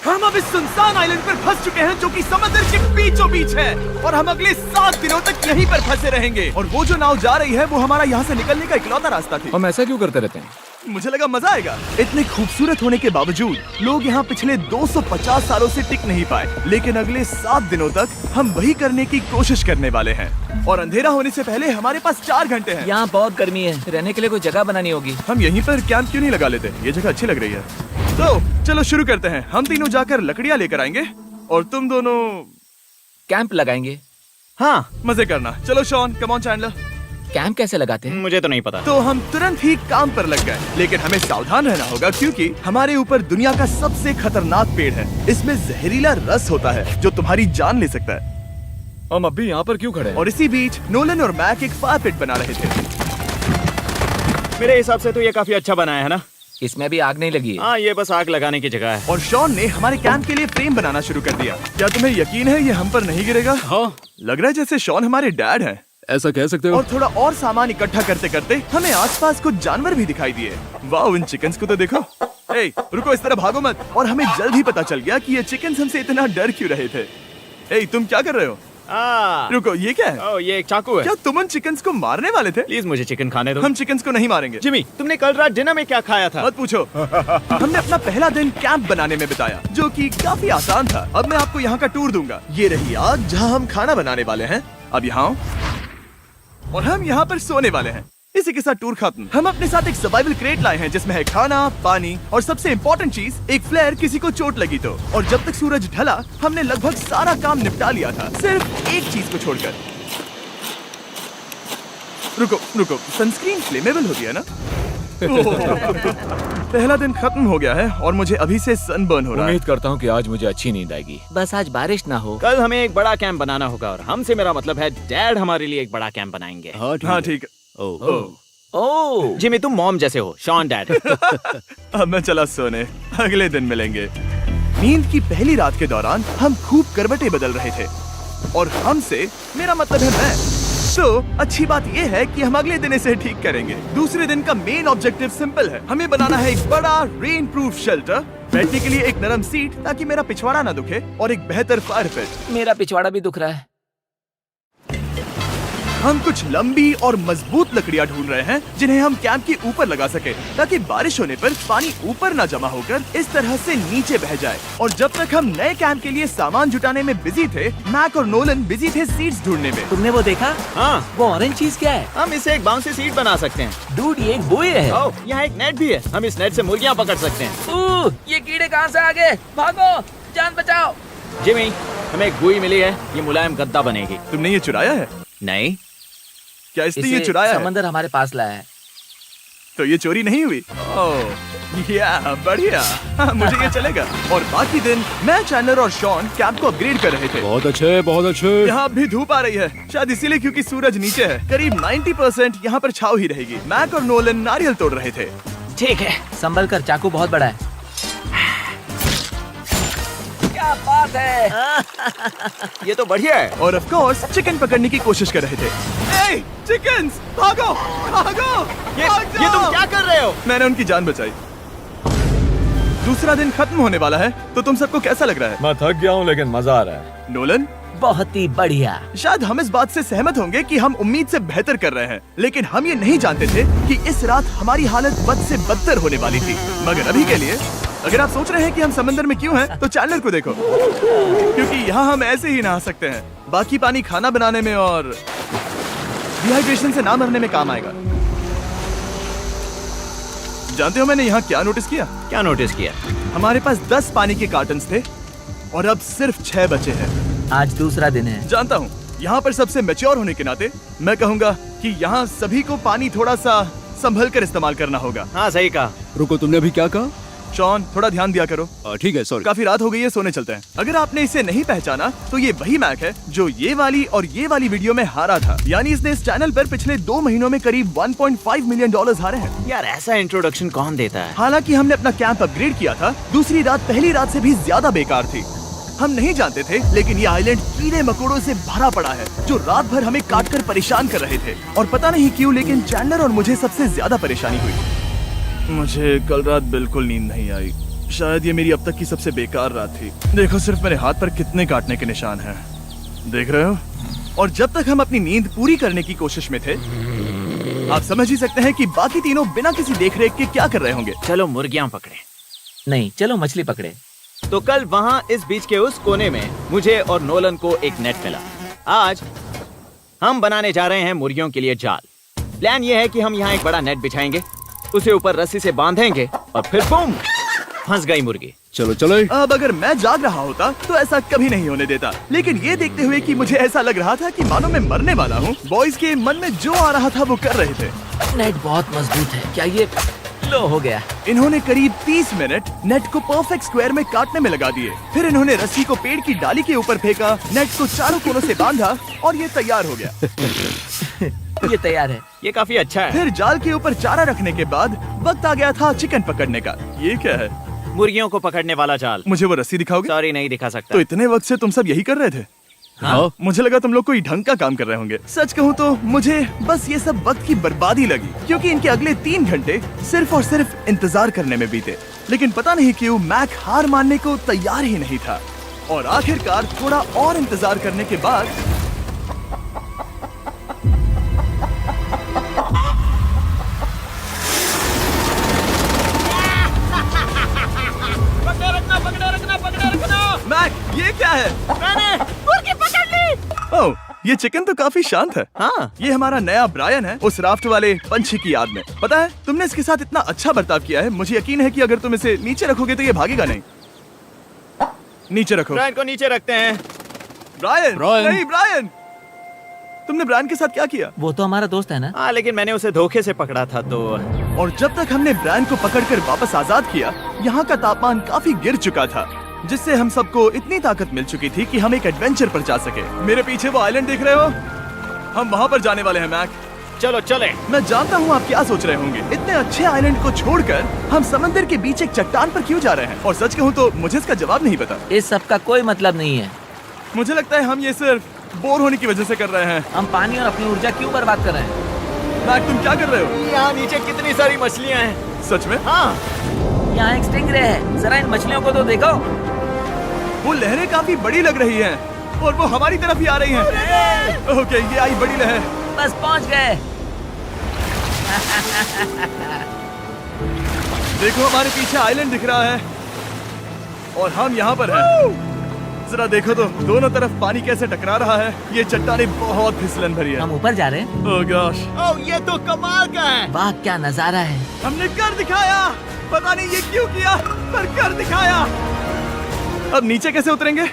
हम अब इस सुनसान आइलैंड पर फंस चुके हैं जो कि समुद्र के बीचों बीच है और हम अगले 7 दिनों तक यहीं पर फंसे रहेंगे। और वो जो नाव जा रही है वो हमारा यहाँ से निकलने का इकलौता रास्ता थी। हम ऐसा क्यों करते रहते हैं? मुझे लगा मजा आएगा। इतने खूबसूरत होने के बावजूद लोग यहाँ पिछले 250 सालों से टिक नहीं पाए, लेकिन अगले 7 दिनों तक हम वही करने की कोशिश करने वाले हैं। और अंधेरा होने से पहले हमारे पास 4 घंटे हैं। यहाँ बहुत गर्मी है, रहने के लिए कोई जगह बनानी होगी। हम यहीं पर कैंप क्यों नहीं लगा लेते? ये जगह अच्छी लग रही है। तो चलो शुरू करते हैं। हम तीनों जाकर लकड़ियाँ लेकर आएंगे और तुम दोनों कैंप लगाएंगे। हाँ, मजे करना। चलो Shawn, come on Chandler. Camp कैसे लगाते हैं? मुझे तो नहीं पता। तो हम तुरंत ही काम पर लग गए, लेकिन हमें सावधान रहना होगा क्योंकि हमारे ऊपर दुनिया का सबसे खतरनाक पेड़ है। इसमें जहरीला रस होता है जो तुम्हारी जान ले सकता है। हम अभी यहाँ पर क्यों खड़े हैं? और इसी बीच नोलन और मैक एक फायर पिट बना रहे थे। मेरे हिसाब से तो ये काफी अच्छा बनाया है ना? इसमें भी आग नहीं लगी है। हाँ, ये बस आग लगाने की जगह है। और शॉन ने हमारे कैंप के लिए फ्रेम बनाना शुरू कर दिया। क्या तुम्हें यकीन है ये हम पर नहीं गिरेगा? हाँ, लग रहा है जैसे शॉन हमारे डैड हैं। ऐसा कह सकते हो? और थोड़ा और सामान इकट्ठा करते करते हमें आसपास कुछ जानवर भी दिखाई दिए। वाह, इन चिकन्स को तो देखो। ए, रुको, इस तरह भागो मत। और हमें जल्द ही पता चल गया कि ये चिकन्स हमसे इतना डर क्यों रहे थे। ए, तुम क्या कर रहे हो? रुको, ये क्या है? ये एक चाकू है। क्या तुम उन चिकन्स को मारने वाले थे? प्लीज मुझे चिकन खाने दो। हम चिकन्स को नहीं मारेंगे। जिमी, तुमने कल रात डिनर में क्या खाया था? मत पूछो। हमने अपना पहला दिन कैंप बनाने में बिताया, जो कि काफी आसान था। अब मैं आपको यहाँ का टूर दूंगा। ये रही आग जहाँ हम खाना बनाने वाले हैं। अब यहाँ आओ। और हम यहाँ पर सोने वाले हैं। इसी के साथ टूर खत्म। हम अपने साथ एक सर्वाइवल क्रेट लाए हैं जिसमें है खाना, पानी और सबसे इम्पोर्टेंट चीज, एक फ्लेयर किसी को चोट लगी तो। और जब तक सूरज ढला हमने लगभग सारा काम निपटा लिया था, सिर्फ एक चीज को छोड़कर। रुको, सनस्क्रीन फ्लेमेबल होती है ना? पहला दिन खत्म हो गया है और मुझे अभी से सनबर्न हो रहा है। उम्मीद करता हूँ कि आज मुझे अच्छी नींद आएगी। बस आज बारिश ना हो। कल हमें एक बड़ा कैंप बनाना होगा और हमसे मेरा मतलब है डैड हमारे लिए एक बड़ा कैंप बनाएंगे। हाँ ठीक है। ओह, जिमी, तुम मॉम जैसे हो, शॉन डैड। अब मैं चला सोने, अगले दिन मिलेंगे। नींद की पहली रात के दौरान हम खूब करवटें बदल रहे थे और हमसे मेरा मतलब है मैं। तो अच्छी बात यह है कि हम अगले दिन इसे ठीक करेंगे। दूसरे दिन का मेन ऑब्जेक्टिव सिंपल है। हमें बनाना है एक बड़ा रेन प्रूफ शेल्टर, बैठने के लिए एक नरम सीट ताकि मेरा पिछवाड़ा ना दुखे और एक बेहतर फायर पिट। मेरा पिछवाड़ा भी दुख रहा है। हम कुछ लंबी और मजबूत लकड़ियां ढूंढ रहे हैं जिन्हें हम कैंप के ऊपर लगा सके ताकि बारिश होने पर पानी ऊपर न जमा होकर इस तरह से नीचे बह जाए। और जब तक हम नए कैंप के लिए सामान जुटाने में बिजी थे, मैक और नोलन बिजी थे सीड्स ढूंढने में। तुमने वो देखा? हाँ, वो ऑरेंज चीज क्या है? हम इसे एक बाउंसी सीट बना सकते हैं। डूड, ये एक बुए है। ओह, यहाँ एक नेट भी है। हम इस नेट से मुर्गियाँ पकड़ सकते हैं। ये कीड़े कहाँ से आ गए? भागो, जान बचाओ। जिमी, हमें एक बुई मिली है। ये मुलायम गद्दा बनेगी। तुमने ये चुराया है? नहीं, क्या इसने ये चुराया है? समंदर हमारे पास लाया है। तो ये चोरी नहीं हुई? ओह, या बढ़िया। हाँ, मुझे ये चलेगा। और बाकी दिन मैं, चैंडलर और शॉन कैंप को अपग्रेड कर रहे थे। बहुत अच्छे, बहुत अच्छे। यहाँ भी धूप आ रही है, शायद इसीलिए क्योंकि सूरज नीचे है। करीब 90% यहाँ पर छाव ही रहेगी। मैक और नोलन नारियल तोड़ रहे थे। ठीक है, संभल कर, चाकू बहुत बड़ा है। क्या बात है। ये तो बढ़िया है। और ऑफ कोर्स चिकन पकड़ने की कोशिश कर रहे थे। ए, चिकन्स, भागो, भागो, ये भाग तुम जाओ। क्या कर रहे हो? मैंने उनकी जान बचाई। दूसरा दिन खत्म होने वाला है, तो तुम सबको कैसा लग रहा है? मैं थक गया हूँ लेकिन मजा आ रहा है। नोलन, बहुत ही बढ़िया। शायद हम इस बात से सहमत होंगे कि हम उम्मीद से बेहतर कर रहे हैं, लेकिन हम ये नहीं जानते थे कि इस रात हमारी हालत बद से बदतर होने वाली थी। मगर अभी के लिए, अगर आप सोच रहे हैं कि हम समंदर में क्यों हैं, तो चैंडलर को देखो, क्योंकि यहाँ हम ऐसे ही नहा सकते हैं। बाकी पानी खाना बनाने में और डिहाइड्रेशन से ना मरने में काम आएगा। जानते हो मैंने यहाँ क्या नोटिस किया? क्या नोटिस किया? हमारे पास 10 पानी के कार्टन्स थे और अब सिर्फ 6 बचे हैं। आज दूसरा दिन है। जानता हूँ, यहाँ पर सबसे मैच्योर होने के नाते मैं कहूँगा कि यहाँ सभी को पानी थोड़ा सा संभल कर इस्तेमाल करना होगा। हाँ, सही कहा। रुको, तुमने अभी क्या कहा? शॉन, थोड़ा ध्यान दिया करो। ठीक है, सॉरी। काफी रात हो गई है, सोने चलते हैं। अगर आपने इसे नहीं पहचाना तो ये वही मैक है जो ये वाली और ये वाली वीडियो में हारा था। यानी इसने इस चैनल पर पिछले 2 महीनों में करीब $1.5 मिलियन हारे हैं। यार, ऐसा इंट्रोडक्शन कौन देता है? हालांकि हमने अपना कैंप अपग्रेड किया था, दूसरी रात पहली रात से भी ज्यादा बेकार थी। हम नहीं जानते थे, लेकिन ये आइलैंड कीड़े मकोड़ों से भरा पड़ा है जो रात भर हमें काटकर परेशान कर रहे थे। और पता नहीं क्यों, लेकिन चैंडलर और मुझे सबसे ज्यादा परेशानी हुई। मुझे कल रात बिल्कुल नींद नहीं आई। शायद ये मेरी अब तक की सबसे बेकार रात थी। देखो सिर्फ मेरे हाथ पर कितने काटने के निशान हैं। देख रहे हो? और जब तक हम अपनी नींद पूरी करने की कोशिश में थे, आप समझ ही सकते हैं कि बाकी तीनों बिना किसी देखरेख के क्या कर रहे होंगे। चलो मुर्गियां पकड़े। नहीं, चलो मछली पकड़े। तो कल वहाँ इस बीच के उस कोने में मुझे और नोलन को एक नेट मिला। आज हम बनाने जा रहे हैं मुर्गियों के लिए जाल। प्लान ये है कि हम यहाँ एक बड़ा नेट बिछाएंगे, उसे ऊपर रस्सी से बांधेंगे और फिर बूम, फंस गई मुर्गी। चलो चलो। अब अगर मैं जाग रहा होता तो ऐसा कभी नहीं होने देता, लेकिन ये देखते हुए कि मुझे ऐसा लग रहा था कि मानो मैं मरने वाला हूँ, बॉयज के मन में जो आ रहा था वो कर रहे थे। नेट बहुत मजबूत है। क्या ये लो हो गया? इन्होंने करीब 30 मिनट नेट को परफेक्ट स्क्वायर में काटने में लगा दिए। फिर इन्होंने रस्सी को पेड़ की डाली के ऊपर फेंका, नेट को चारों कोनों से बांधा और ये तैयार हो गया। ये तैयार है। ये काफी अच्छा है। फिर जाल के ऊपर चारा रखने के बाद वक्त आ गया था चिकन पकड़ने का। ये क्या है? मुर्गियों को पकड़ने वाला जाल। मुझे वो रस्सी दिखाओगे? सॉरी, नहीं दिखा सकता। तो इतने वक्त से तुम सब यही कर रहे थे? हाँ। मुझे लगा तुम लोग कोई ढंग का काम कर रहे होंगे। सच कहूँ तो मुझे बस ये सब वक्त की बर्बादी लगी, क्योंकि इनके अगले 3 घंटे सिर्फ और सिर्फ इंतजार करने में बीते। लेकिन पता नहीं क्यों मैक हार मानने को तैयार ही नहीं था, और आखिरकार थोड़ा और इंतजार करने के बाद मैक, ये क्या है? मैंने मुर्गी पकड़ ली। ओह, ये चिकन तो काफी शांत है। हाँ। ये हमारा नया ब्रायन है, उस राफ्ट वाले पंछी की याद में। पता है, तुमने इसके साथ इतना अच्छा बर्ताव किया है, मुझे यकीन है कि अगर तुम इसे नीचे रखोगे तो ये भागेगा नहीं। नीचे रखो। ब्रायन को नीचे रखते हैं। Brian, Brian. नहीं ब्रायन। तुमने ब्रायन के साथ क्या किया? वो तो हमारा दोस्त है ना। हाँ, लेकिन मैंने उसे धोखे से पकड़ा था तो। और जब तक हमने ब्रायन को पकड़कर वापस आजाद किया, यहाँ का तापमान काफी गिर चुका था, जिससे हम सबको इतनी ताकत मिल चुकी थी कि हम एक एडवेंचर पर जा सके। मेरे पीछे वो आइलैंड देख रहे हो? हम वहाँ पर जाने वाले हैं मैक। चलो चले। मैं जानता हूँ आप क्या सोच रहे होंगे, इतने अच्छे आइलैंड को छोड़कर हम समंदर के बीच एक चट्टान पर क्यों जा रहे हैं? और सच कहूँ तो मुझे इसका जवाब नहीं पता। इस सब का कोई मतलब नहीं है। मुझे लगता है हम ये सिर्फ बोर होने की वजह से कर रहे हैं। हम पानी और अपनी ऊर्जा क्यों बर्बाद कर रहे हैं? मैक, तुम क्या कर रहे हो? यहाँ नीचे कितनी सारी मछलियाँ हैं। सच में? हाँ। यहाँ एक स्टिंगरे है, जरा इन मछलियों को तो देखो। वो लहरें काफी बड़ी लग रही हैं और वो हमारी तरफ ही आ रही हैं। ओके, ये आई बड़ी लहर। बस पहुँच गए। देखो हमारे पीछे आइलैंड दिख रहा है और हम यहाँ पर हैं। जरा देखो तो दोनों तरफ पानी कैसे टकरा रहा है। ये चट्टानें बहुत फिसलन भरी है। हम ऊपर जा रहे हैं। ओह गॉश, ओह, ये तो कमाल का है। वाह, क्या नजारा है। हमने कर दिखाया। पता नहीं ये क्यों किया, पर कर दिखाया। अब नीचे कैसे उतरेंगे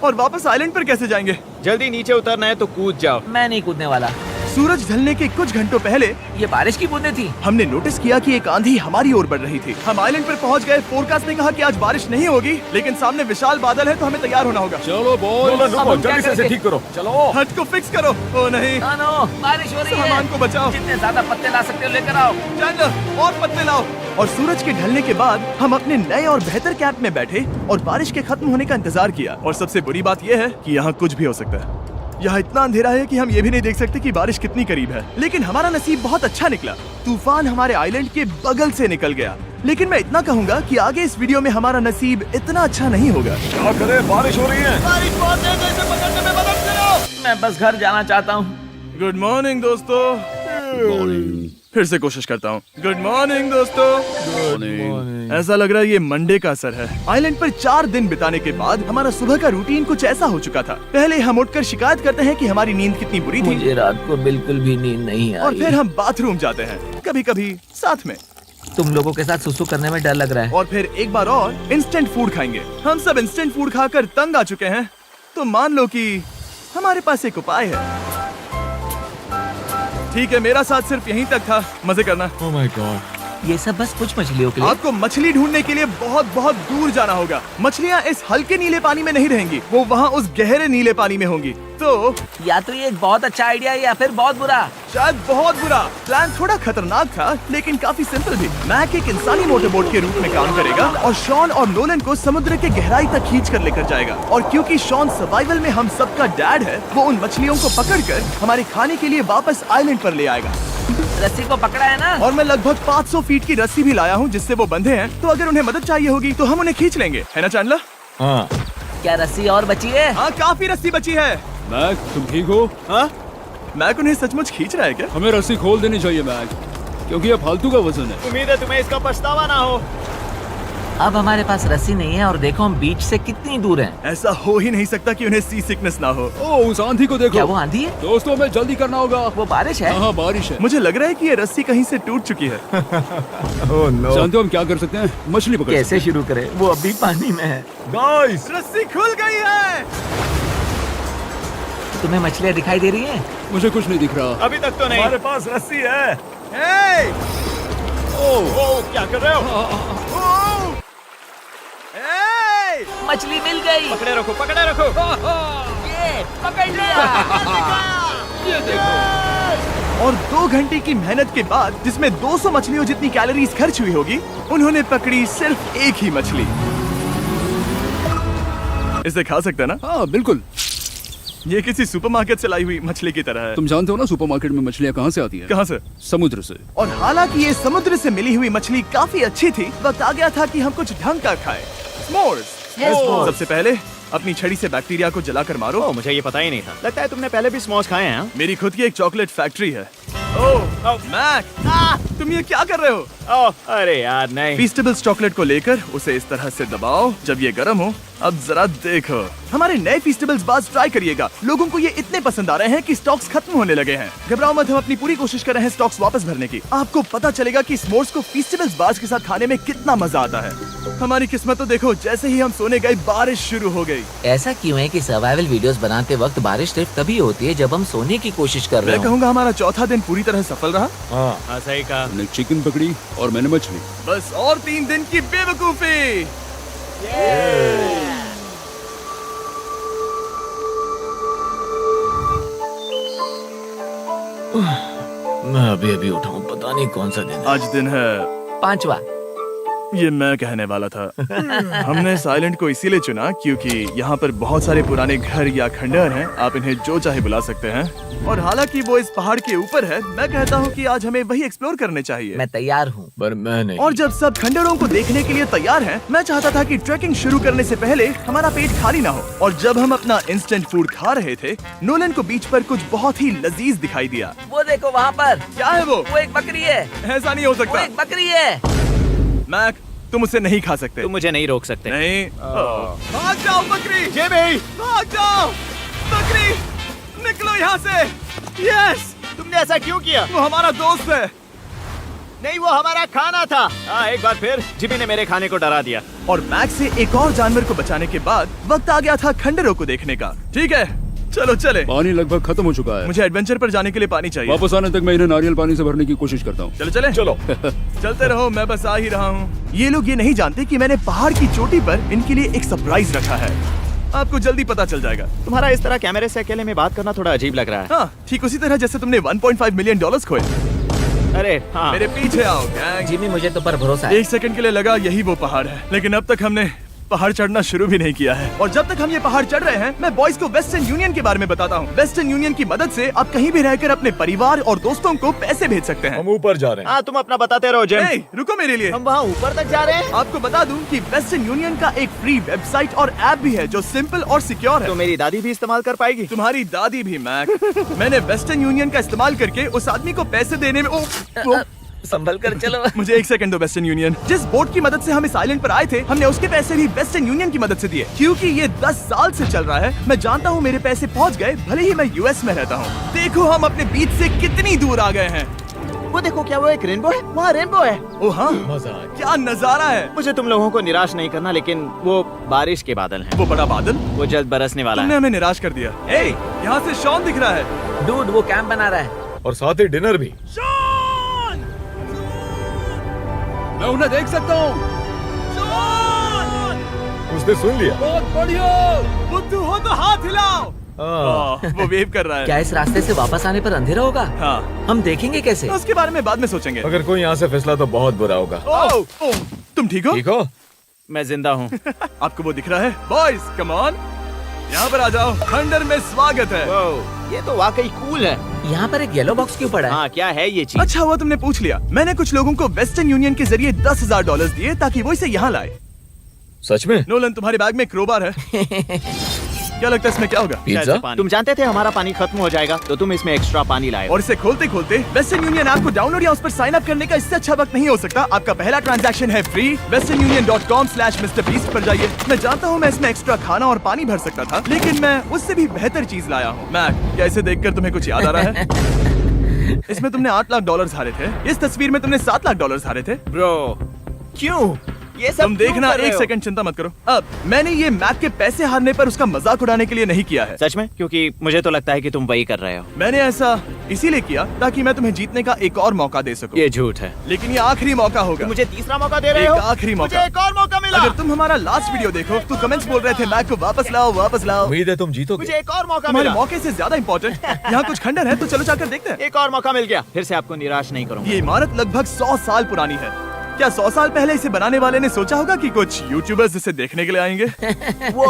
और वापस आइलैंड पर कैसे जाएंगे? जल्दी नीचे उतरना है तो कूद जाओ। मैं नहीं कूदने वाला। सूरज ढलने के कुछ घंटों पहले ये बारिश की बूंदें थी। हमने नोटिस किया कि एक आंधी हमारी ओर बढ़ रही थी। हम आइलैंड पर पहुंच गए। फोरकास्ट ने कहा कि आज बारिश नहीं होगी, लेकिन सामने विशाल बादल है तो हमें तैयार होना होगा। चलो बॉयज, अब हम क्या जल्दी से इसे करेंगे? ठीक करो। चलो। हट को फिक्स करो। ओ नहीं, नो, बारिश हो रही है। सामान को बचाओ। जितने ज्यादा पत्ते ला सकते हो लेकर आओ। चैंडलर, और पत्ते लाओ। और सूरज के ढलने के बाद हम अपने नए और बेहतर कैंप में बैठे और बारिश के खत्म होने का इंतजार किया। और सबसे बुरी बात यह है कि यहाँ कुछ भी हो सकता है। यहाँ इतना अंधेरा है कि हम ये भी नहीं देख सकते कि बारिश कितनी करीब है। लेकिन हमारा नसीब बहुत अच्छा निकला। तूफान हमारे आइलैंड के बगल से निकल गया। लेकिन मैं इतना कहूँगा कि आगे इस वीडियो में हमारा नसीब इतना अच्छा नहीं होगा। क्या करें, बारिश हो रही है। बारिश बहुत तेज है, इसे पकड़ने में मदद करो। मैं बस घर जाना चाहता हूँ। गुड मॉर्निंग दोस्तों। फिर से कोशिश करता हूँ। गुड मॉर्निंग दोस्तों। ऐसा लग रहा है ये मंडे का असर है। आइलैंड पर 4 दिन बिताने के बाद हमारा सुबह का रूटीन कुछ ऐसा हो चुका था। पहले हम उठकर शिकायत करते हैं कि हमारी नींद कितनी बुरी थी, मुझे रात को बिल्कुल भी नींद नहीं और आई। फिर हम बाथरूम जाते हैं, कभी कभी साथ में, तुम लोगों के साथ सुसु करने में डर लग रहा है। और फिर एक बार और इंस्टेंट फूड खाएंगे। हम सब इंस्टेंट फूड खाकर तंग आ चुके हैं, तो मान लो कि हमारे पास एक उपाय है। ठीक है, मेरा साथ सिर्फ यहीं तक था। मजे करना। Oh my God. ये सब बस कुछ मछलियों के लिए। आपको मछली ढूंढने के लिए बहुत बहुत दूर जाना होगा। मछलियाँ इस हल्के नीले पानी में नहीं रहेंगी, वो वहाँ उस गहरे नीले पानी में होंगी। तो या तो ये एक बहुत अच्छा आइडिया है या फिर बहुत बुरा। शायद बहुत बुरा। प्लान थोड़ा खतरनाक था, लेकिन काफी सिंपल भी। मैक एक इंसानी मोटरबोट के रूप में काम करेगा और शॉन और नोलन को समुद्र के गहराई तक खींच कर लेकर जाएगा। और क्योंकि शॉन सर्वाइवल में हम सबका डैड है, वो उन मछलियों को पकड़कर हमारे खाने के लिए वापस आइलैंड पर ले आएगा। रस्सी को पकड़ा है ना? और मैं लगभग 500 फीट की रस्सी भी लाया हूँ जिससे वो बंधे हैं, तो अगर उन्हें मदद चाहिए होगी तो हम उन्हें खींच लेंगे, है ना चैंडलर? हाँ। क्या रस्सी और बची है? हाँ, काफी रस्सी बची है। मैक, तुम ठीक हो? हाँ, मैक उन्हें सचमुच खींच रहा है क्या? हमें रस्सी खोल देनी चाहिए मैक, क्योंकि ये फालतू का वजन है। उम्मीद है तुम्हें इसका पछतावा ना हो। अब हमारे पास रस्सी नहीं है और देखो हम बीच से कितनी दूर हैं। ऐसा हो ही नहीं सकता कि उन्हें सी सिकनेस ना हो। ओह, उस आंधी को देखो। क्या वो आंधी है? दोस्तों, हमें जल्दी करना होगा। वो बारिश है? हाँ, बारिश है। मुझे लग रहा है कि ये रस्सी कहीं से टूट चुकी है। जानते हो हम क्या कर सकते हैं? मछली पकड़ सकते कैसे शुरू करें? वो अभी पानी में है। गाइस, रस्सी खुल गई है। तुम्हें मछलियाँ दिखाई दे रही हैं? हैं। मुझे कुछ नहीं दिख रहा। अभी तक तो नहीं। पास रस्सी है। हे! ओह, क्या कर रहे हो? ओह! हे! मछली मिल गई। पकड़े रखो, पकड़े रखो। ये पकड़ लिया। ये देखो। और 2 घंटे की मेहनत के बाद, जिसमें 200 मछलियों जितनी कैलोरीज खर्च हुई होगी, उन्होंने पकड़ी सिर्फ एक ही मछली। इसे खा सकते हैं ना? हाँ, बिल्कुल। ये किसी सुपरमार्केट से लाई हुई मछली की तरह है। तुम जानते हो ना सुपरमार्केट में मछलियाँ कहाँ से आती है? कहाँ से? समुद्र से। और हालांकि ये समुद्र से मिली हुई मछली काफी अच्छी थी, वक्त आ गया था कि हम कुछ ढंग का खाएं। S'mores। S'mores। सबसे पहले अपनी छड़ी से बैक्टीरिया को जलाकर मारो। ओह, मुझे ये पता ही नहीं था। लगता है तुमने पहले भी स्मोस खाए हैं। हाँ? मेरी खुद की एक चॉकलेट फैक्ट्री है। ओह मैक, तुम ये क्या कर रहे हो? ओह, अरे यार नहीं। फीस्टेबल्स चॉकलेट को लेकर उसे इस तरह से दबाओ जब ये गर्म हो। अब जरा देखो, हमारे नए फीस्टेबल्स बार्स ट्राई करिएगा। लोगों को ये इतने पसंद आ रहे हैं कि स्टॉक्स खत्म होने लगे हैं। घबराओ मत, हम अपनी पूरी कोशिश कर रहे हैं स्टॉक्स वापस भरने की। आपको पता चलेगा कि s'mores को फीस्टेबल्स बार्स के साथ खाने में कितना मजा आता है। हमारी किस्मत तो देखो, जैसे ही हम सोने गए बारिश शुरू हो गई। ऐसा क्यों है कि सर्वाइवल वीडियोस बनाते वक्त बारिश सिर्फ तभी होती है जब हम सोने की कोशिश कर रहे मैं हो? कहूँगा हमारा चौथा दिन पूरी तरह सफल रहा। हाँ, सही कहा। हमने चिकन पकड़ी और मैंने मछली। बस और 3 दिन की बेवकूफी। मैं अभी उठा हूँ, पता नहीं कौन सा दिन। आज दिन है 5वां। ये मैं कहने वाला था। हमने इस आइलैंड को इसीलिए चुना क्योंकि यहाँ पर बहुत सारे पुराने घर या खंडहर हैं। आप इन्हें जो चाहे बुला सकते हैं। और हालांकि वो इस पहाड़ के ऊपर है, मैं कहता हूँ कि आज हमें वही एक्सप्लोर करने चाहिए। मैं तैयार हूँ। पर मैं नहीं। और जब सब खंडहरों को देखने के लिए तैयार हैं, मैं चाहता था कि ट्रैकिंग शुरू करने से पहले हमारा पेट खाली ना हो। और जब हम अपना इंस्टेंट फूड खा रहे थे, नोलन को बीच पर कुछ बहुत ही लजीज दिखाई दिया। वो देखो वहाँ पर। क्या है वो? वो एक बकरी है। ऐसा नहीं हो वो सकता। एक बकरी है। मैक, तुम उसे नहीं खा सकते। तुम मुझे नहीं रोक सकते। नहीं। भाग जाओ बकरी। ये भी। भाग जाओ बकरी, निकलो यहाँ से। यस, तुमने ऐसा क्यों किया? वो हमारा दोस्त है। नहीं, वो हमारा खाना था। एक बार फिर जिमी ने मेरे खाने को डरा दिया। और मैक से एक और जानवर को बचाने के बाद वक्त आ गया था खंडहरों को देखने का। ठीक है, चलो चले। पानी लगभग खत्म हो चुका है। मुझे एडवेंचर पर जाने के लिए पानी चाहिए। वापस आने तक मैं इन्हें नारियल पानी से भरने की कोशिश करता हूँ। चलो चले। चलो। चलते रहो, मैं बस आ ही रहा हूँ। ये लोग ये नहीं जानते कि मैंने पहाड़ की चोटी पर इनके लिए एक सरप्राइज रखा है। आपको जल्दी पता चल जाएगा। तुम्हारा इस तरह कैमरे से अकेले में बात करना थोड़ा अजीब लग रहा है। हाँ, ठीक उसी तरह जैसे तुमने $1.5 मिलियन खोए। अरे हाँ। मेरे पीछे आओ गैंग। जिमी, मुझे तो पर भरोसा है। 1 सेकंड के लिए लगा यही वो पहाड़ है, लेकिन अब तक हमने पहाड़ चढ़ना शुरू भी नहीं किया है। और जब तक हम ये पहाड़ चढ़ रहे हैं, मैं बॉयज को वेस्टर्न यूनियन के बारे में बताता हूँ। वेस्टर्न यूनियन की मदद से आप कहीं भी रहकर अपने परिवार और दोस्तों को पैसे भेज सकते हैं। हम ऊपर जा रहे हैं। हाँ, तुम अपना बताते रहो जिम। ए, रुको मेरे लिए। हम वहाँ ऊपर तक जा रहे हैं। आपको बता दूं कि वेस्टर्न यूनियन का एक फ्री वेबसाइट और ऐप भी है जो सिंपल और सिक्योर तो है। मेरी दादी भी इस्तेमाल कर पाएगी। तुम्हारी दादी भी मैक। मैंने वेस्टर्न यूनियन का इस्तेमाल करके उस आदमी को पैसे देने में संभल कर चलो। मुझे 1 सेकंड दो। वेस्टर्न यूनियन, जिस बोट की मदद से हम इस आइलैंड पर आए थे, हमने उसके पैसे भी वेस्टर्न यूनियन की मदद से दिए। क्योंकि ये 10 साल से चल रहा है, मैं जानता हूँ मेरे पैसे पहुँच गए, भले ही मैं यूएस में रहता हूँ। देखो हम अपने बीच से कितनी दूर आ गए हैं। वो देखो, क्या वो एक रेनबो है? वहाँ रेनबो है। ओ हाँ, मजा आ गया। क्या नजारा है। मुझे तुम लोगों को निराश नहीं करना, लेकिन वो बारिश के बादल हैं। वो बड़ा बादल, वो जल्द बरसने वाला तुमने है। हमें निराश कर दिया। ए, यहाँ से शॉन दिख रहा है। डूड, वो कैंप बना रहा है। और साथ ही डिनर भी। शॉन! मैं उन्हें देख सकता हूँ। शॉन! उसने सुन लिया। बहुत बढ़िया। बुद्धू हो तो हाथ हिलाओ। वो वेव कर रहा है। क्या इस रास्ते से वापस आने पर अंधेरा होगा? हाँ, हम देखेंगे कैसे? उसके बारे में बाद में सोचेंगे। अगर कोई यहाँ से फिसला तो बहुत बुरा होगा। ओह, तुम ठीक हो? ठीक हो? मैं जिंदा हूँ। आपको वो दिख रहा है? बॉयज कम ऑन, यहाँ पर आ जाओ। खंडर में स्वागत है। ये तो वाकई कूल है। यहाँ पर एक येलो बॉक्स क्यों पड़ा है? हाँ, क्या है ये चीज? अच्छा हुआ तुमने पूछ लिया। मैंने कुछ लोगों को वेस्टर्न यूनियन के जरिए $10,000 दिए ताकि वो इसे यहाँ लाए। सच में? नोलन, तुम्हारे बैग में क्रोबार है। क्या लगता है इसमें क्या होगा? पिज्जा? तुम जानते थे हमारा पानी खत्म हो जाएगा, तो तुम इसमें एक्स्ट्रा पानी लाए। और इसे खोलते खोलते वेस्टर्न यूनियन ऐप को डाउनलोड या उस पर साइन अप करने का इससे अच्छा वक्त नहीं हो सकता। आपका पहला ट्रांजैक्शन है फ्री। westernunion.com/MrBeast पर जाइए। मैं जानता हूँ मैं इसमें एक्स्ट्रा खाना और पानी भर सकता था, लेकिन मैं उससे भी बेहतर चीज लाया हूँ। मैक, क्या इसे देखकर तुम्हें कुछ याद आ रहा है? इसमें तुमने $8 लाख हारे थे। इस तस्वीर में तुमने $7 लाख हारे थे। ब्रो, क्यों ये सब तुम देखना, क्यों कर रहे एक हो? सेकंड चिंता मत करो। अब मैंने ये मैक के पैसे हारने पर उसका मजाक उड़ाने के लिए नहीं किया है। सच में? क्योंकि मुझे तो लगता है कि तुम वही कर रहे हो। मैंने ऐसा इसीलिए किया ताकि मैं तुम्हें जीतने का एक और मौका दे सकूं। ये झूठ है। लेकिन ये आखिरी मौका होगा। तुम मुझे तीसरा मौका दे रहे एक हो? आखिरी मौका। मुझे एक और मौका मिला। अगर तुम हमारा लास्ट वीडियो देखो तो कमेंट्स बोल रहे थे मैक को वापस लाओ, वापस लाओ। उम्मीद है तुम जीतोगे। मुझे एक और मौका तुम्हारे मिला। मौके से ज्यादा इम्पोर्टेंट यहाँ कुछ खंडर है, तो चलो जाकर देखते हैं। एक और मौका मिल गया। फिर से आपको निराश नहीं करूंगा। ये इमारत लगभग 100 साल पुरानी है। क्या 100 साल पहले इसे बनाने वाले ने सोचा होगा कि कुछ यूट्यूबर्स इसे देखने के लिए आएंगे? वो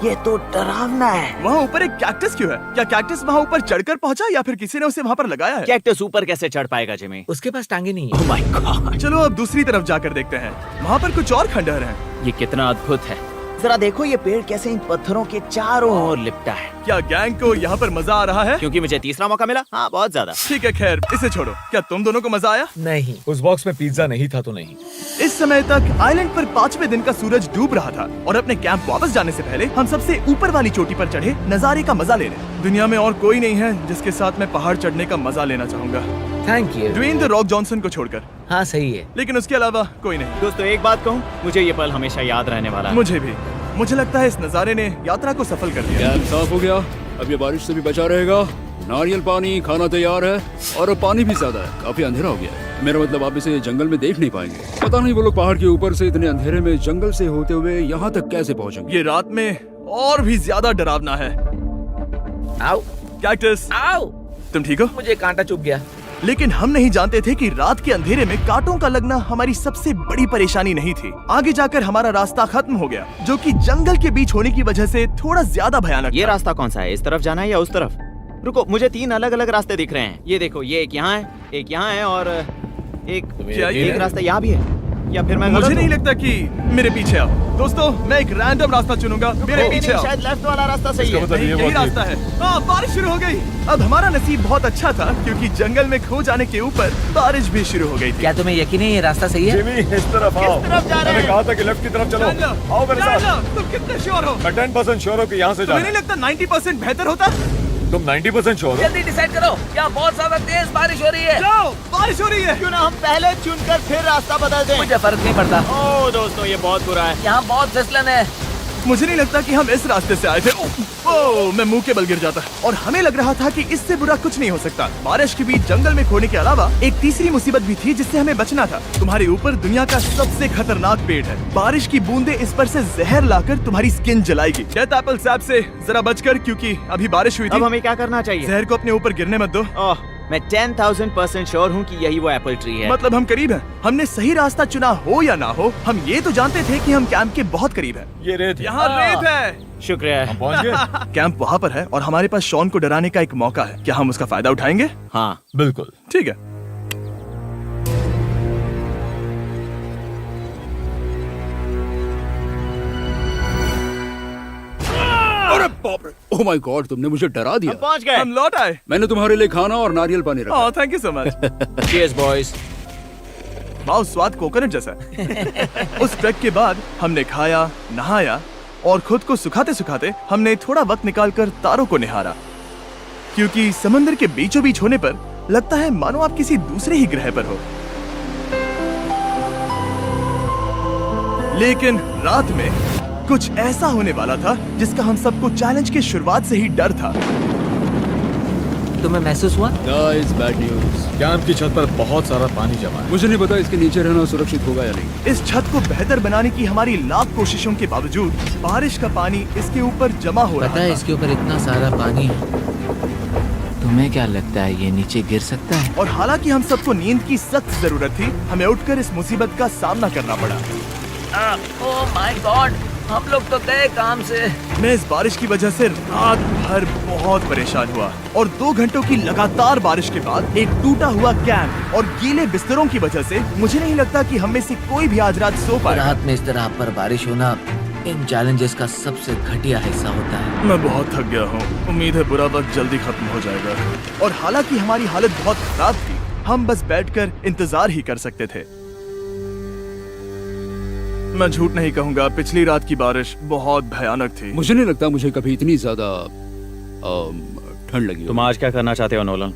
ये तो डरावना है। वहाँ ऊपर एक कैक्टस क्यों है? क्या कैक्टस वहाँ ऊपर चढ़कर पहुँचा या फिर किसी ने उसे वहाँ पर लगाया है? कैक्टस ऊपर कैसे चढ़ पाएगा जिमी? उसके पास टांगे नहीं ओह है। माय गॉड, चलो अब दूसरी तरफ जाकर देखते हैं। वहाँ पर कुछ और खंडहर हैं। ये कितना अद्भुत है। जरा देखो ये पेड़ कैसे इन पत्थरों के चारों ओर लिपटा है। क्या गैंग को यहाँ पर मजा आ रहा है? क्योंकि मुझे तीसरा मौका मिला। हाँ, बहुत ज्यादा। ठीक है, खैर इसे छोड़ो। क्या तुम दोनों को मजा आया? नहीं। उस बॉक्स में पिज्जा नहीं था तो नहीं। इस समय तक आइलैंड पर 5वें दिन का सूरज डूब रहा था और अपने कैंप वापस जाने से पहले हम सबसे ऊपर वाली चोटी पर चढ़े नजारे का मजा लेने। दुनिया में और कोई नहीं है जिसके साथ मैं पहाड़ चढ़ने का मजा लेना चाहूंगा, thank you. Dwayne the Rock Johnson को छोड़कर। हाँ सही है। लेकिन उसके अलावा कोई नहीं। दोस्तों, एक बात कहूँ, मुझे ये पल हमेशा याद रहने वाला है। मुझे भी। मुझे लगता है इस नजारे ने यात्रा को सफल कर दिया। कैंप साफ हो गया, अब ये बारिश से भी बचा रहेगा। नारियल पानी, खाना तैयार है और अब पानी भी ज्यादा है। काफी अंधेरा हो गया है। मेरा मतलब आप इसे जंगल में देख नहीं पाएंगे। पता नहीं वो लोग पहाड़ के ऊपर से इतने अंधेरे में जंगल से होते हुए यहाँ तक कैसे पहुँचेंगे। ये रात में और भी ज्यादा डरावना है। आओ कैक्टस, आओ, तुम ठीक हो? मुझे कांटा चुभ गया। लेकिन हम नहीं जानते थे कि रात के अंधेरे में कांटों का लगना हमारी सबसे बड़ी परेशानी नहीं थी। आगे जाकर हमारा रास्ता खत्म हो गया, जो कि जंगल के बीच होने की वजह से थोड़ा ज्यादा भयानक ये था। रास्ता कौन सा है? इस तरफ जाना है या उस तरफ? रुको, मुझे 3 अलग अलग रास्ते दिख रहे हैं। ये देखो, ये एक यहाँ है, एक यहाँ है और क्या ये एक रास्ता यहाँ भी है। या फिर मैं मुझे गलत नहीं हूँ? लगता कि मेरे पीछे आओ। दोस्तों, मैं एक रैंडम रास्ता चुनूंगा। मेरे नहीं, पीछे नहीं, आओ। शायद लेफ्ट वाला रास्ता सही है। मतलब नहीं, ये यही बहुत रास्ता है। हाँ, बारिश शुरू हो गई। अब हमारा नसीब बहुत अच्छा था क्योंकि जंगल में खो जाने के ऊपर बारिश भी शुरू हो गई थी। क्या तुम्हें यकीन है ये रास्ता सही है? जिमी, इस तरफ आओ। तरफ जा रहे मैंने हैं? कहा था कि लेफ्ट की तरफ चलो। जान लो, आओ मेरे जान साथ। लो, तुम कितने श्योर हो? मैं 10% श्योर हूँ कि यहाँ से तुम्हें जाना नहीं है। लगता 90% बेहतर होता? तुम 90% श्योर हो? जल्दी डिसाइड करो, यहाँ बहुत ज्यादा तेज बारिश हो रही है। जाओ, बारिश हो रही है। क्यों ना हम पहले चुनकर फिर रास्ता बदल दें? मुझे फर्क नहीं पड़ता, ओह दोस्तों, ये बहुत बुरा है। यहाँ बहुत फिसलन है। मुझे नहीं लगता कि हम इस रास्ते से आए थे। ओह, मैं मुंह के बल गिर जाता और हमें लग रहा था कि इससे बुरा कुछ नहीं हो सकता। बारिश के बीच जंगल में खोने के अलावा एक तीसरी मुसीबत भी थी जिससे हमें बचना था। तुम्हारे ऊपर दुनिया का सबसे खतरनाक पेड़ है। बारिश की बूंदें इस पर से जहर लाकर तुम्हारी स्किन जलाएगी। डेथ एप्पल सैप से जरा बचकर, क्योंकि अभी बारिश हुई अब थी। हमें क्या करना चाहिए? जहर को अपने ऊपर गिरने मत दो। ओह, मैं 10,000% श्योर हूँ कि यही वो एप्पल ट्री है। मतलब हम करीब हैं। हमने सही रास्ता चुना हो या ना हो, हम ये तो जानते थे कि हम कैंप के बहुत करीब हैं। ये रेत है। यहाँ रेत है। शुक्रिया। हम पहुँच गए। कैंप वहाँ पर है और हमारे पास शॉन को डराने का एक मौका है। क्या हम उसका फायदा उठाएंगे? हाँ, बिल्कुल। ठीक है। अरे बाप रे, ओह माय गॉड, तुमने मुझे डरा दिया। हम पहुँच गए। हम लौट आए। मैंने तुम्हारे लिए खाना और नारियल पानी रखा। Oh, thank you so much. Cheers, boys। वाह, स्वाद कोकोनट जैसा है। उस ट्रैक के बाद हमने खाया, नहाया और खुद को सुखाते सुखाते हमने थोड़ा वक्त निकालकर तारों को निहारा, क्योंकि समंदर के बीचों बीच होने पर लगता है मानो आप किसी दूसरे ही ग्रह पर हो। लेकिन रात में कुछ ऐसा होने वाला था जिसका हम सबको चैलेंज के शुरुआत से ही डर था। तुम्हें महसूस हुआ? Guys, bad news. कैंप की छत पर बहुत सारा पानी जमा है। मुझे नहीं पता इसके नीचे रहना सुरक्षित होगा या नहीं। इस छत को बेहतर बनाने की हमारी लाख कोशिशों के बावजूद बारिश का पानी इसके ऊपर जमा हो पता रहा है था। इसके ऊपर इतना सारा पानी है, तुम्हें क्या लगता है ये नीचे गिर सकता है? और हालांकि हम सबको नींद की सख्त जरूरत थी, हमें उठकर इस मुसीबत का सामना करना पड़ा। ओह माय गॉड, हम लोग तो गए काम से। मैं इस बारिश की वजह से रात भर बहुत परेशान हुआ और 2 घंटों की लगातार बारिश के बाद एक टूटा हुआ कैंप और गीले बिस्तरों की वजह से मुझे नहीं लगता कि हम में से कोई भी आज रात सो पाएगा। रात में इस तरह पर बारिश होना इन चैलेंजेस का सबसे घटिया हिस्सा होता है। मैं बहुत थक गया हूँ। उम्मीद है बुरा वक्त जल्दी खत्म हो जाएगा। और हालांकि हमारी हालत बहुत खराब थी, हम बस बैठकर इंतजार ही कर सकते थे। मैं झूठ नहीं कहूँगा, पिछली रात की बारिश बहुत भयानक थी। मुझे नहीं लगता मुझे कभी इतनी ज्यादा ठंड लगी हो। तुम आज क्या करना चाहते हो नोलन?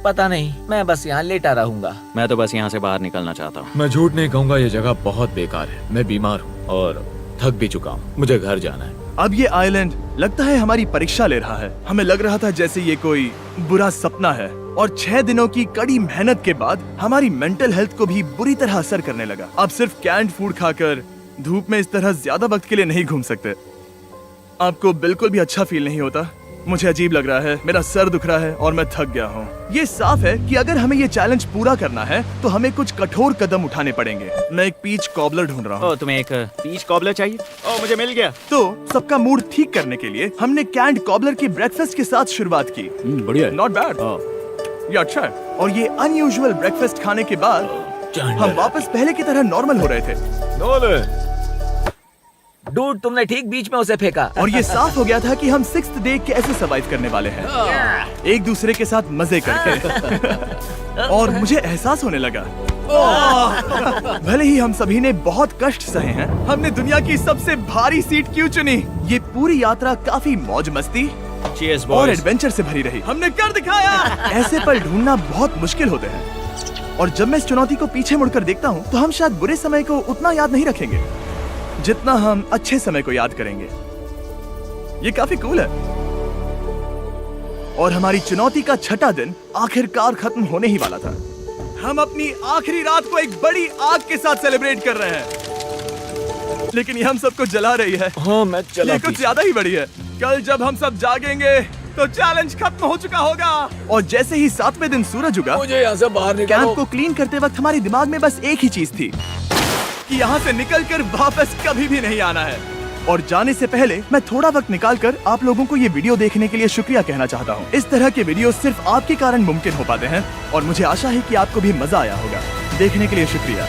पता नहीं, मैं बस यहाँ लेटा रहूंगा। मैं तो बस यहाँ से बाहर निकलना चाहता हूँ। मैं झूठ नहीं कहूँगा, ये जगह बहुत बेकार है। मैं बीमार हूँ और थक भी चुका हूँ। मुझे घर जाना है। अब ये आइलैंड लगता है हमारी परीक्षा ले रहा है। हमें लग रहा था जैसे ये कोई बुरा सपना है और 6 दिनों की कड़ी मेहनत के बाद हमारी मेंटल हेल्थ को भी बुरी तरह असर करने लगा। अब सिर्फ कैंड फूड खाकर धूप में इस तरह ज्यादा वक्त के लिए नहीं घूम सकते। आपको बिल्कुल भी अच्छा फील नहीं होता? मुझे अजीब लग रहा है, मेरा सर दुख रहा है और मैं थक गया हूँ। ये साफ है कि अगर हमें ये चैलेंज पूरा करना है तो हमें कुछ कठोर कदम उठाने पड़ेंगे। मैं एक पीच कॉबलर ढूंढ रहा हूँ। ओ, तुम्हें एक पीच कॉबलर चाहिए? ओ, मुझे मिल गया। तो सबका मूड ठीक करने के लिए हमने कैंड कॉबलर की ब्रेकफास्ट के साथ शुरुआत की। बढ़िया है। नॉट बैड, ये अच्छा है। और ये अनयूजुअल ब्रेकफास्ट खाने के बाद हम वापस पहले की तरह नॉर्मल हो रहे थे। नोलन, डूड, तुमने ठीक बीच में उसे फेंका। और ये साफ हो गया था कि हम 6th डे कैसे सर्वाइव करने वाले हैं, एक दूसरे के साथ मजे करके। और मुझे एहसास होने लगा, भले ही हम सभी ने बहुत कष्ट सहे हैं, हमने दुनिया की सबसे भारी सीट क्यों चुनी। ये पूरी यात्रा काफी मौज मस्ती Cheers, और boys. एडवेंचर से भरी रही। हमने कर दिखाया। ऐसे पल ढूंढना बहुत मुश्किल होते हैं और जब मैं इस चुनौती को पीछे मुड़कर देखता हूँ तो हम शायद बुरे समय को उतना याद नहीं रखेंगे जितना हम अच्छे समय को याद करेंगे। ये काफी कूल है। और हमारी चुनौती का 6ठा दिन आखिरकार खत्म होने ही वाला था। हम अपनी आखिरी रात को एक बड़ी आग के साथ सेलिब्रेट कर रहे हैं, लेकिन ये हम सबको जला रही है। हाँ मैं चला। ये कुछ ज्यादा ही बड़ी है। कल जब हम सब जागेंगे तो चैलेंज खत्म हो चुका होगा। और जैसे ही 7वें दिन सूरज उगा, मुझे यहाँ से बाहर कैंप निकालो। को क्लीन करते वक्त हमारे दिमाग में बस एक ही चीज थी कि यहाँ से निकलकर वापस कभी भी नहीं आना है। और जाने से पहले मैं थोड़ा वक्त निकालकर आप लोगों को ये वीडियो देखने के लिए शुक्रिया कहना चाहता हूँ। इस तरह के वीडियो सिर्फ आपके कारण मुमकिन हो पाते हैं और मुझे आशा है कि आपको भी मजा आया होगा। देखने के लिए शुक्रिया।